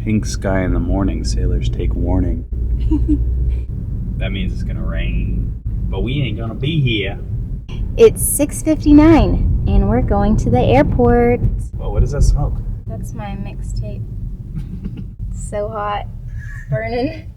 Pink sky in the morning, sailors take warning. That means it's gonna rain, but we ain't gonna be here. It's 6:59 and we're going to the airport. Well, what is that smoke? That's my mixtape. So hot. Burning.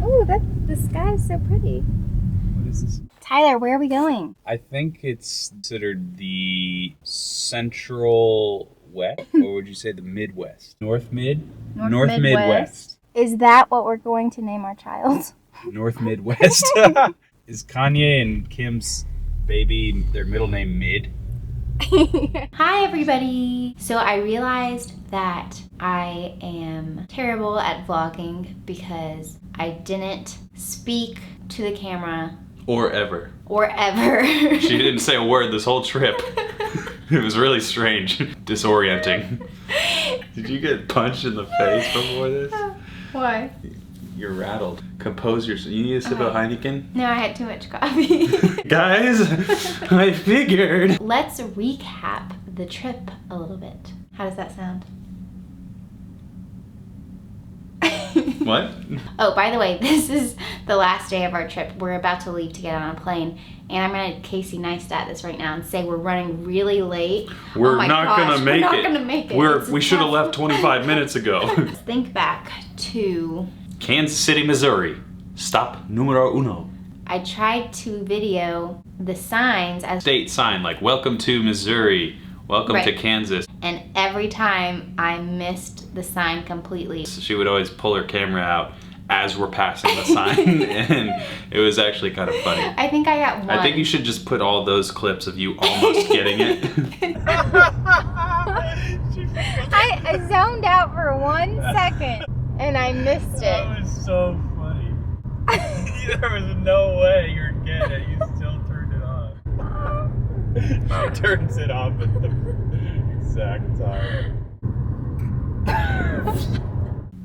Oh, the sky is so pretty. What is this? Tyler, where are we going? I think it's considered the central west, or would you say the Midwest? North Midwest. Is that what we're going to name our child? North Midwest. Is Kanye and Kim's baby, their middle name Mid? Hi everybody! So I realized that I am terrible at vlogging because I didn't speak to the camera. Or ever. She didn't say a word this whole trip. It was really strange. Disorienting. Did you get punched in the face before this? Why? You're rattled. Compose yourself. You need a sip of Heineken? No, I had too much coffee. Guys, I figured. Let's recap the trip a little bit. How does that sound? What? Oh, by the way, this is the last day of our trip. We're about to leave to get on a plane. And I'm going to Casey Neistat this right now and say we're running really late. We're not going to make it. We're not going to make it. We should have left 25 minutes ago. Think back to Kansas City, Missouri. Stop numero uno. I tried to video the signs as State sign like welcome to Missouri, welcome to Kansas. And every time I missed the sign completely. So she would always pull her camera out as we're passing the sign, and it was actually kind of funny. I think I got one. I think you should just put all those clips of you almost getting it. I zoned out for 1 second and I missed it. That was so funny. There was no way you were getting it. You still turned it on. She turns it off at the exact time.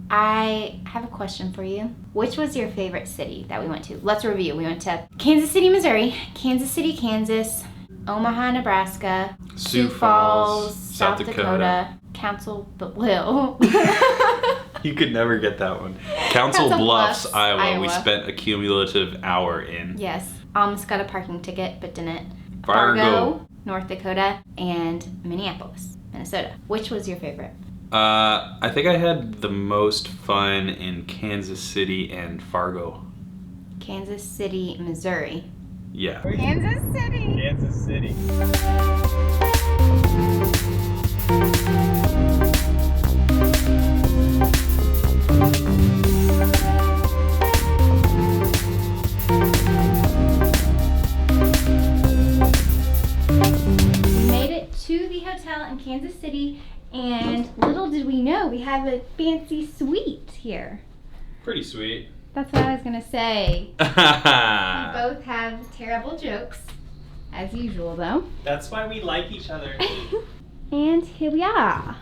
I have a question for you. Which was your favorite city that we went to? Let's review. We went to Kansas City, Missouri, Kansas City, Kansas, Omaha, Nebraska, Sioux Falls, South Dakota. Councilville. You could never get that one. Council Bluffs, Iowa. We Iowa. spent a cumulative hour in. Yes. Almost got a parking ticket, but didn't. Fargo, North Dakota, and Minneapolis, Minnesota. Which was your favorite? I think I had the most fun in Kansas City and Fargo. Kansas City, Missouri. Yeah. Kansas City. Kansas City. We made it to the hotel in Kansas City, and little did we know we have a fancy suite here. Pretty sweet. That's what I was gonna say. We both have terrible jokes, as usual though. That's why we like each other. And here we are.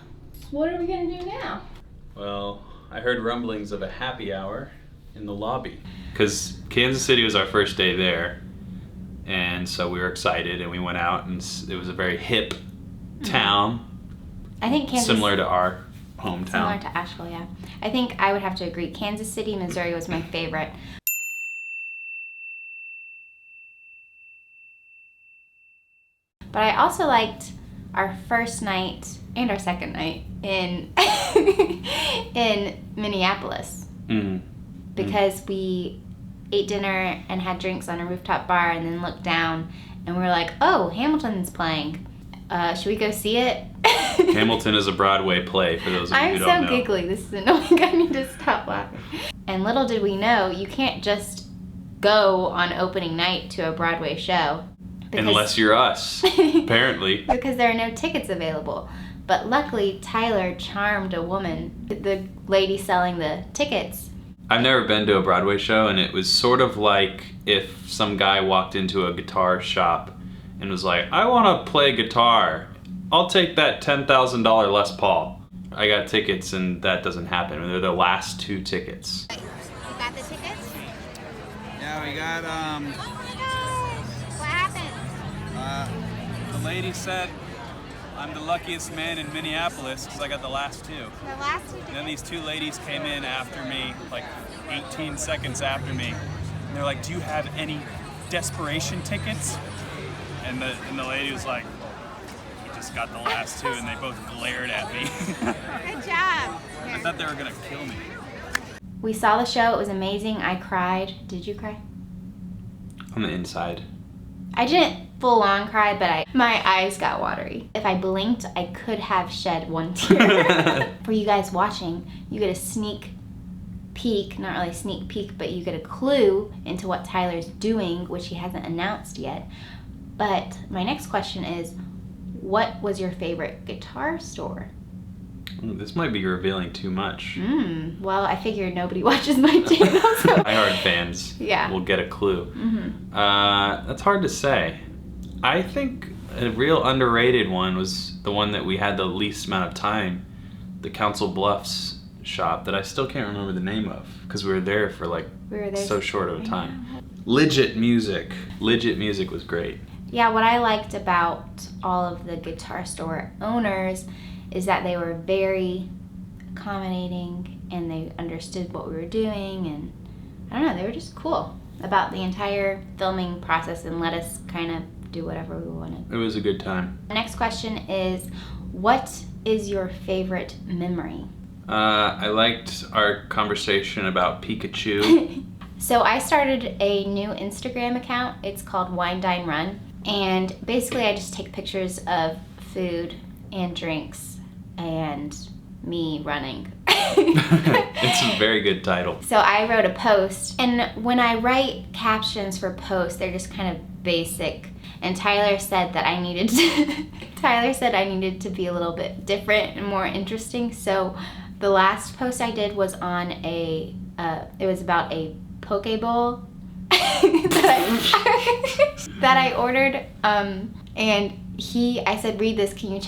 What are we gonna do now? Well, I heard rumblings of a happy hour in the lobby. Because Kansas City was our first day there. And so we were excited and we went out, and it was a very hip town. I think Kansas. Similar to our hometown. Similar to Asheville, yeah. I think I would have to agree. Kansas City, Missouri was my favorite. But I also liked our first night and our second night in in Minneapolis. Because we ate dinner and had drinks on a rooftop bar and then looked down and we were like, oh, Hamilton's playing. Should we go see it? Hamilton is a Broadway play, for those of you who don't know. I'm so giggly. This is annoying. I need to stop laughing. And little did we know, you can't just go on opening night to a Broadway show. Unless you're us, apparently. Because there are no tickets available. But luckily, Tyler charmed a woman, the lady selling the tickets. I've never been to a Broadway show, and it was sort of like if some guy walked into a guitar shop and was like, I want to play guitar. I'll take that $10,000 Les Paul. I got tickets, and that doesn't happen. They're the last 2 tickets. You got the tickets? Yeah, we got, Oh my gosh! What happened? the lady said I'm the luckiest man in Minneapolis because I got the last two. The last two. And then these two ladies came in after me, like 18 seconds after me. And they're like, do you have any desperation tickets? And the lady was like, he just got the last two, and they both glared at me. Good job. I thought they were gonna kill me. We saw the show. It was amazing. I cried. Did you cry? On the inside. I didn't full on cry, but my eyes got watery. If I blinked, I could have shed one tear. For you guys watching, you get a sneak peek, not really sneak peek, but you get a clue into what Tyler's doing, which he hasn't announced yet. But my next question is, what was your favorite guitar store? This might be revealing too much. Well, I figured nobody watches my channel, so. Die-hard fans will get a clue. That's hard to say. I think a real underrated one was the one that we had the least amount of time, the Council Bluffs shop that I still can't remember the name of because we were there for like so short of a time. Legit Music. Legit Music was great. Yeah, what I liked about all of the guitar store owners is that they were very accommodating and they understood what we were doing, and I don't know, they were just cool about the entire filming process and let us kind of do whatever we wanted. It was a good time. The next question is, what is your favorite memory? I liked our conversation about Pikachu. So I started a new Instagram account. It's called Wine Dine Run, and basically I just take pictures of food and drinks and me running. It's a very good title. So I wrote a post, and when I write captions for posts, they're just kind of basic. And Tyler said that I needed to be a little bit different and more interesting. So the last post I did was on it was about a poke bowl that I ordered. And I said, read this, can you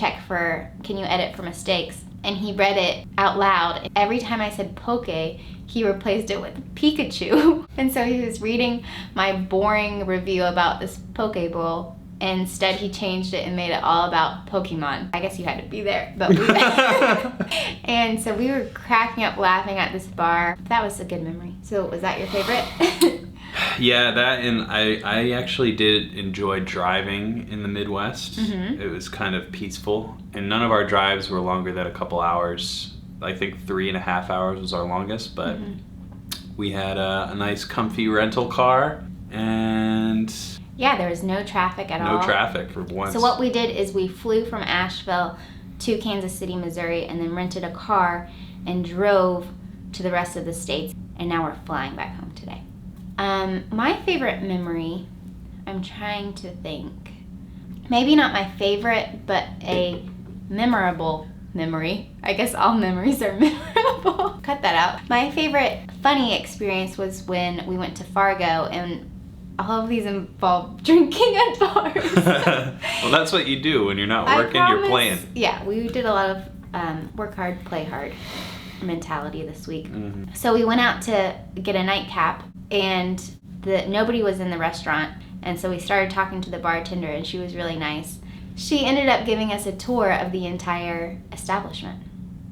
edit for mistakes? And he read it out loud. Every time I said poke, he replaced it with Pikachu. And so he was reading my boring review about this poke bowl. Instead, he changed it and made it all about Pokemon. I guess you had to be there, but and so we were cracking up laughing at this bar. That was a good memory. So was that your favorite? Yeah, that, and I actually did enjoy driving in the Midwest. It was kind of peaceful, and none of our drives were longer than a couple hours. I think 3.5 hours was our longest, but we had a nice comfy rental car, and yeah, there was no traffic at all. No traffic for once. So what we did is we flew from Asheville to Kansas City, Missouri, and then rented a car and drove to the rest of the states, and now we're flying back home today. My favorite memory, I'm trying to think. Maybe not my favorite, but a memorable memory. I guess all memories are memorable. Cut that out. My favorite funny experience was when we went to Fargo, and all of these involve drinking at bars. Well, that's what you do when you're not working, you're playing. Yeah, we did a lot of work hard, play hard mentality this week. So we went out to get a nightcap, and nobody was in the restaurant, and so we started talking to the bartender, and she was really nice. She ended up giving us a tour of the entire establishment.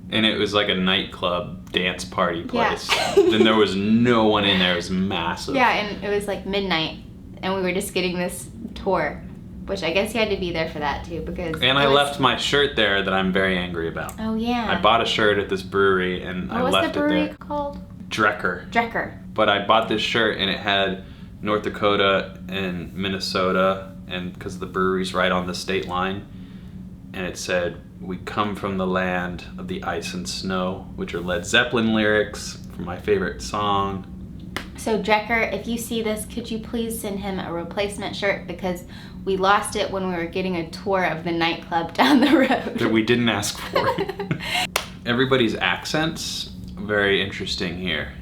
And it was like a nightclub dance party place. Yeah. And there was no one in there. It was massive. Yeah, and it was like midnight, and we were just getting this tour, which I guess you had to be there for that too, because... And I left my shirt there that I'm very angry about. Oh, yeah. I bought a shirt at this brewery, and I left it there. What was the brewery called? Drecker. Drecker. But I bought this shirt, and it had North Dakota and Minnesota, and because the brewery's right on the state line, and it said, "We come from the land of the ice and snow," which are Led Zeppelin lyrics from my favorite song. So Drecker, if you see this, could you please send him a replacement shirt, because we lost it when we were getting a tour of the nightclub down the road. That we didn't ask for. Everybody's accents, very interesting here.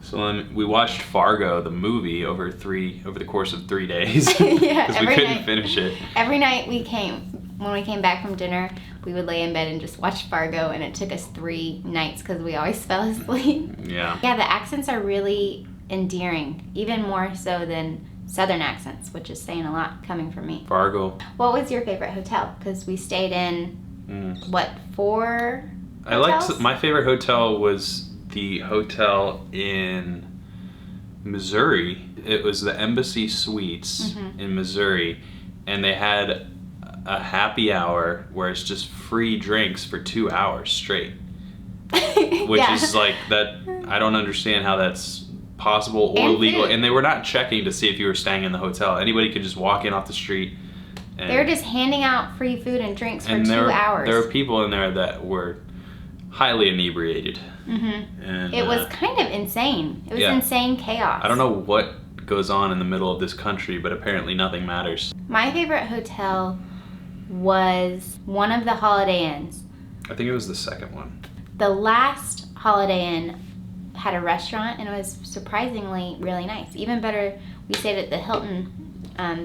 So we watched Fargo, the movie, over the course of 3 days. Yeah, because we couldn't finish it. Every night when we came back from dinner, we would lay in bed and just watch Fargo, and it took us 3 nights because we always fell asleep. Yeah. Yeah, the accents are really endearing, even more so than southern accents, which is saying a lot coming from me. Fargo. What was your favorite hotel? Because we stayed in, what, 4 I hotels? liked, my favorite hotel was the hotel in Missouri. It was the Embassy Suites in Missouri, and they had a happy hour where it's just free drinks for 2 hours straight. Which Yeah. is like that. I don't understand how that's possible or And legal. food. And they were not checking to see if you were staying in the hotel. Anybody could just walk in off the street. And, They were just handing out free food and drinks for 2 there hours. were people in there that were highly inebriated. And It was kind of insane. It was yeah. insane chaos. I don't know what goes on in the middle of this country, but apparently nothing matters. My favorite hotel was one of the Holiday Inns. I think it was the second one. The last Holiday Inn had a restaurant, and it was surprisingly really nice. Even better, we stayed at the Hilton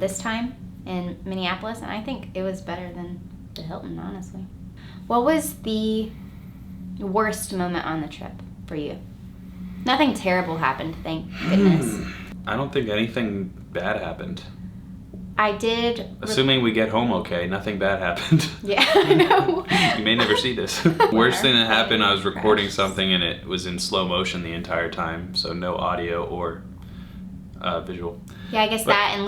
this time in Minneapolis, and I think it was better than the Hilton, honestly. What was the worst moment on the trip for you? Nothing terrible happened, thank goodness. I don't think anything bad happened. I did. Assuming we get home okay, nothing bad happened. Yeah, I know. You may never see this. Worst thing that happened, I was recording something and it was in slow motion the entire time, so no audio or visual. Yeah, I guess But- that and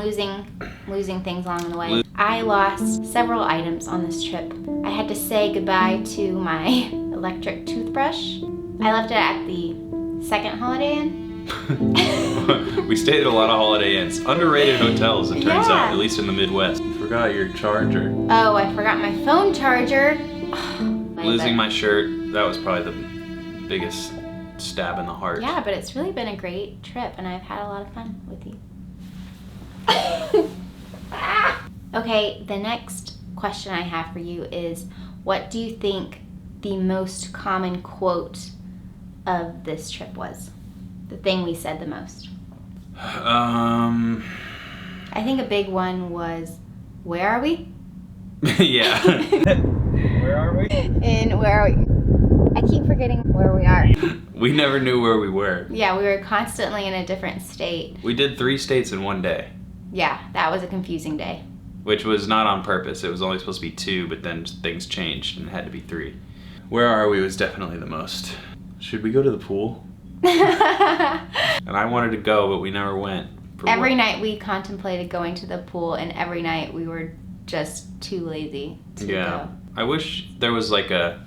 losing things along the way. I lost several items on this trip. I had to say goodbye to my electric toothbrush. I left it at the second Holiday Inn. We stayed at a lot of Holiday Inns. Underrated hotels, it turns Yeah. out, at least in the Midwest. You forgot your charger. Oh, I forgot my phone charger. Losing my shirt, that was probably the biggest stab in the heart. Yeah, but it's really been a great trip, and I've had a lot of fun with you. Okay, the next question I have for you is, what do you think the most common quote of this trip was? The thing we said the most. I think a big one was, where are we? Yeah. Where are we? And where are we? I keep forgetting where we are. We never knew where we were. Yeah, we were constantly in a different state. We did 3 states in one day, Yeah, that was a confusing day. which was not on purpose. It was only supposed to be 2, but then things changed and it had to be 3. Where are we was definitely the most. Should we go to the pool? And I wanted to go, but we never went. Every night we contemplated going to the pool, and every night we were just too lazy to go. I wish there was like a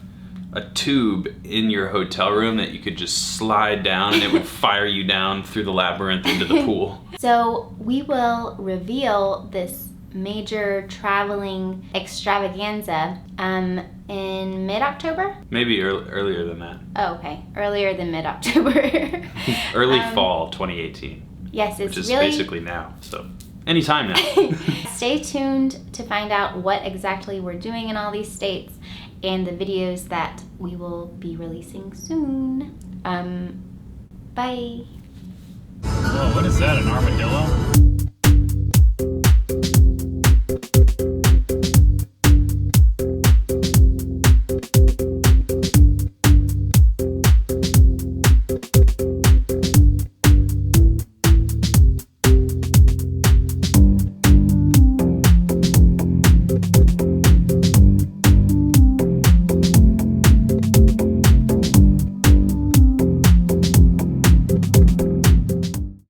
tube in your hotel room that you could just slide down and it would fire you down through the labyrinth into the pool. So we will reveal this major traveling extravaganza in mid-October? Maybe earlier than that. Oh, okay. Earlier than mid-October. Early fall 2018. Yes, it's Which is really... basically now, so anytime now. Stay tuned to find out what exactly we're doing in all these states and the videos that we will be releasing soon. Bye. Whoa, what is that, an armadillo?